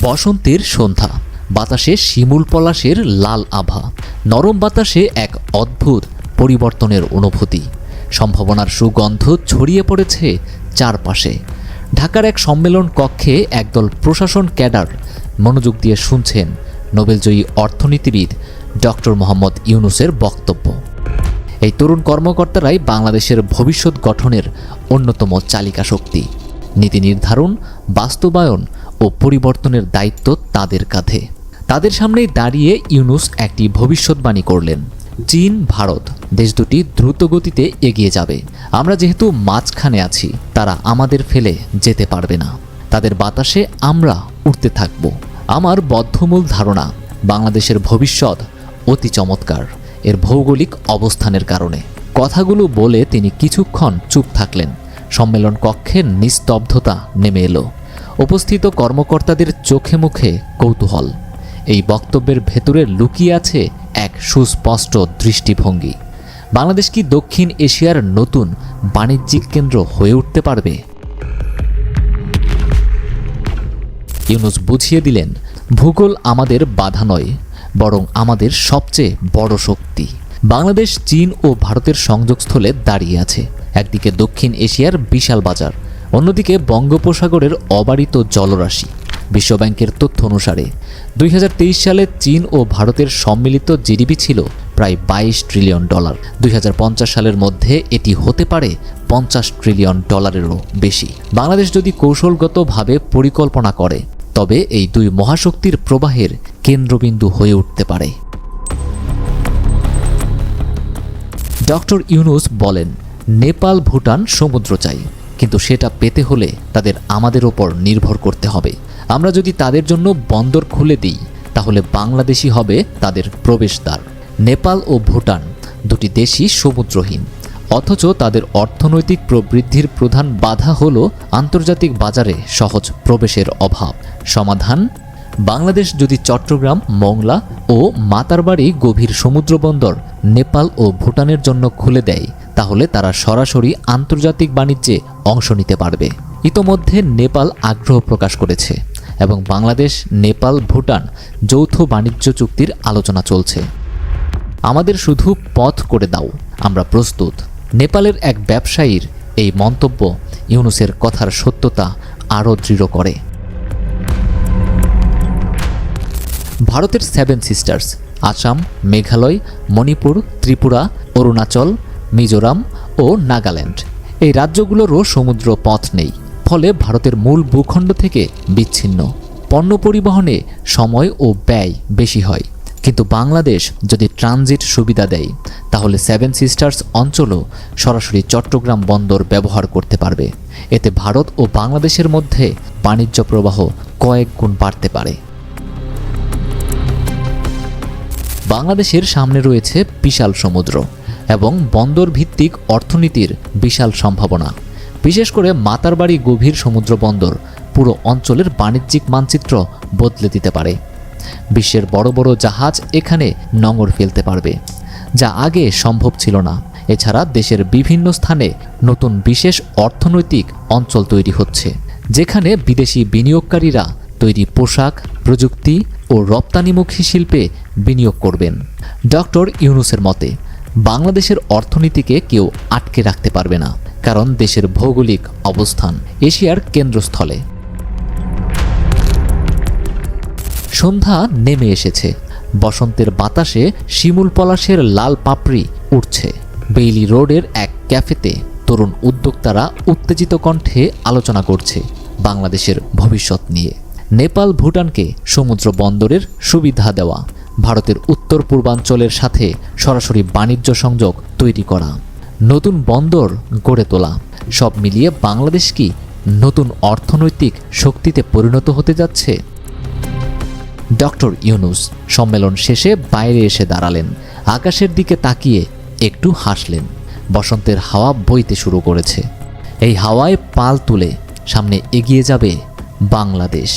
বসন্তের সন্ধ্যা, বাতাসে শিমুল পলাশের লাল আভা, নরম বাতাসে এক অদ্ভুত পরিবর্তনের অনুভূতি, সম্ভাবনার সুগন্ধ ছড়িয়ে পড়েছে চারপাশে। ঢাকার এক সম্মেলন কক্ষে একদল প্রশাসন ক্যাডার মনোযোগ দিয়ে শুনছেন নোবেলজয়ী অর্থনীতিবিদ ডক্টর মোহাম্মদ ইউনূসের বক্তব্য। এই তরুণ কর্মকর্তারাই বাংলাদেশের ভবিষ্যৎ গঠনের অন্যতম চালিকা শক্তি। নীতি নির্ধারণ, বাস্তবায়ন ও পরিবর্তনের দায়িত্ব তাদের কাঁধে। তাদের সামনেই দাঁড়িয়ে ইউনূস একটি ভবিষ্যৎবাণী করলেন। চীন, ভারত দেশ দুটি দ্রুত গতিতে এগিয়ে যাবে। আমরা যেহেতু মাঝখানে আছি, তারা আমাদের ফেলে যেতে পারবে না। তাদের বাতাসে আমরা উড়তে থাকব। আমার বদ্ধমূল ধারণা, বাংলাদেশের ভবিষ্যৎ অতি চমৎকার এর ভৌগোলিক অবস্থানের কারণে। কথাগুলো বলে তিনি কিছুক্ষণ চুপ থাকলেন। সম্মেলন কক্ষের নিস্তব্ধতা নেমে এলো। উপস্থিত কর্মকর্তাদের চোখে মুখে কৌতূহল। এই বক্তব্যের ভেতরে লুকিয়ে আছে এক সুস্পষ্ট দৃষ্টিভঙ্গি। বাংলাদেশ কি দক্ষিণ এশিয়ার নতুন বাণিজ্যিক কেন্দ্র হয়ে উঠতে পারবে? ইউনূস বুঝিয়ে দিলেন, ভূগোল আমাদের বাধা নয়, বরং আমাদের সবচেয়ে বড় শক্তি। বাংলাদেশ চীন ও ভারতের সংযোগস্থলে দাঁড়িয়ে আছে। একদিকে দক্ষিণ এশিয়ার বিশাল বাজার, অন্যদিকে বঙ্গোপসাগরের অবারিত জলরাশি। বিশ্বব্যাংকের তথ্য অনুসারে 2023 সালে চীন ও ভারতের সম্মিলিত জিডিপি ছিল প্রায় $22 ট্রিলিয়ন। 2050 সালের মধ্যে এটি হতে পারে $50 ট্রিলিয়ন বেশি। বাংলাদেশ যদি কৌশলগতভাবে পরিকল্পনা করে, তবে এই দুই মহাশক্তির প্রবাহের কেন্দ্রবিন্দু হয়ে উঠতে পারে। ডক্টর ইউনূস বলেন, নেপাল, ভুটান সমুদ্র চাই, কিন্তু সেটা পেতে হলে তাদের আমাদের ওপর নির্ভর করতে হবে। আমরা যদি তাদের জন্য বন্দর খুলে দিই, তাহলে বাংলাদেশই হবে তাদের প্রবেশদ্বার। নেপাল ও ভুটান দুটি দেশই সমুদ্রহীন, অথচ তাদের অর্থনৈতিক প্রবৃদ্ধির প্রধান বাধা হল আন্তর্জাতিক বাজারে সহজ প্রবেশের অভাব। সমাধান, বাংলাদেশ যদি চট্টগ্রাম, মংলা ও মাতারবাড়ি গভীর সমুদ্রবন্দর নেপাল ও ভুটানের জন্য খুলে দেয়, তাহলে তারা সরাসরি আন্তর্জাতিক বাণিজ্যে অংশ নিতে পারবে। ইতোমধ্যে নেপাল আগ্রহ প্রকাশ করেছে এবং বাংলাদেশ, নেপাল, ভুটান যৌথ বাণিজ্য চুক্তির আলোচনা চলছে। আমাদের শুধু পথ করে দাও, আমরা প্রস্তুত। নেপালের এক ব্যবসায়ীর এই মন্তব্য ইউনূসের কথার সত্যতা আরও দৃঢ় করে। ভারতের 7 সিস্টার্স আসাম, মেঘালয়, মণিপুর, ত্রিপুরা, অরুণাচল, মিজোরাম ও নাগাল্যান্ড, এই রাজ্যগুলোরও সমুদ্র পথ নেই। ফলে ভারতের মূল ভূখণ্ড থেকে বিচ্ছিন্ন। পণ্য পরিবহনে সময় ও ব্যয় বেশি হয়। কিন্তু বাংলাদেশ যদি ট্রানজিট সুবিধা দেয়, তাহলে 7 সিস্টার্স অঞ্চলও সরাসরি চট্টগ্রাম বন্দর ব্যবহার করতে পারবে। এতে ভারত ও বাংলাদেশের মধ্যে বাণিজ্য প্রবাহ কয়েক গুণ বাড়তে পারে। বাংলাদেশের সামনে রয়েছে বিশাল সমুদ্র এবং বন্দর ভিত্তিক অর্থনীতির বিশাল সম্ভাবনা। বিশেষ করে মাতারবাড়ি গভীর সমুদ্র বন্দর পুরো অঞ্চলের বাণিজ্যিক মানচিত্র বদলে দিতে পারে। বিশ্বের বড় বড় জাহাজ এখানে নোঙর ফেলতে পারবে, যা আগে সম্ভব ছিল না। এছাড়া দেশের বিভিন্ন স্থানে নতুন বিশেষ অর্থনৈতিক অঞ্চল তৈরি হচ্ছে, যেখানে বিদেশি বিনিয়োগকারীরা তৈরি পোশাক, প্রযুক্তি ও রপ্তানিমুখী শিল্পে বিনিয়োগ করবেন। ডক্টর ইউনূসের মতে, বাংলাদেশের অর্থনীতিকে কেউ আটকে রাখতে পারবে না, কারণ দেশের ভৌগোলিক অবস্থান এশিয়ার কেন্দ্রস্থলে। সন্ধ্যা নেমে এসেছে। বসন্তের বাতাসে শিমুল পলাশের লাল পাপড়ি উঠছে। বেইলি রোডের এক ক্যাফেতে তরুণ উদ্যোক্তারা উত্তেজিত কণ্ঠে আলোচনা করছে বাংলাদেশের ভবিষ্যৎ নিয়ে। নেপাল, ভুটানকে সমুদ্র বন্দরের সুবিধা দেওয়া, ভারতের উত্তর পূর্বাঞ্চলের সাথে সরাসরি বাণিজ্য সংযোগ তৈরি করা, নতুন বন্দর গড়ে তোলা, সব মিলিয়ে বাংলাদেশ কি নতুন অর্থনৈতিক শক্তিতে পরিণত হতে যাচ্ছে? ডক্টর ইউনূস সম্মেলন শেষে বাইরে এসে দাঁড়ালেন। আকাশের দিকে তাকিয়ে একটু হাসলেন। বসন্তের হাওয়া বইতে শুরু করেছে। এই হাওয়ায় পাল তুলে সামনে এগিয়ে যাবে বাংলাদেশ।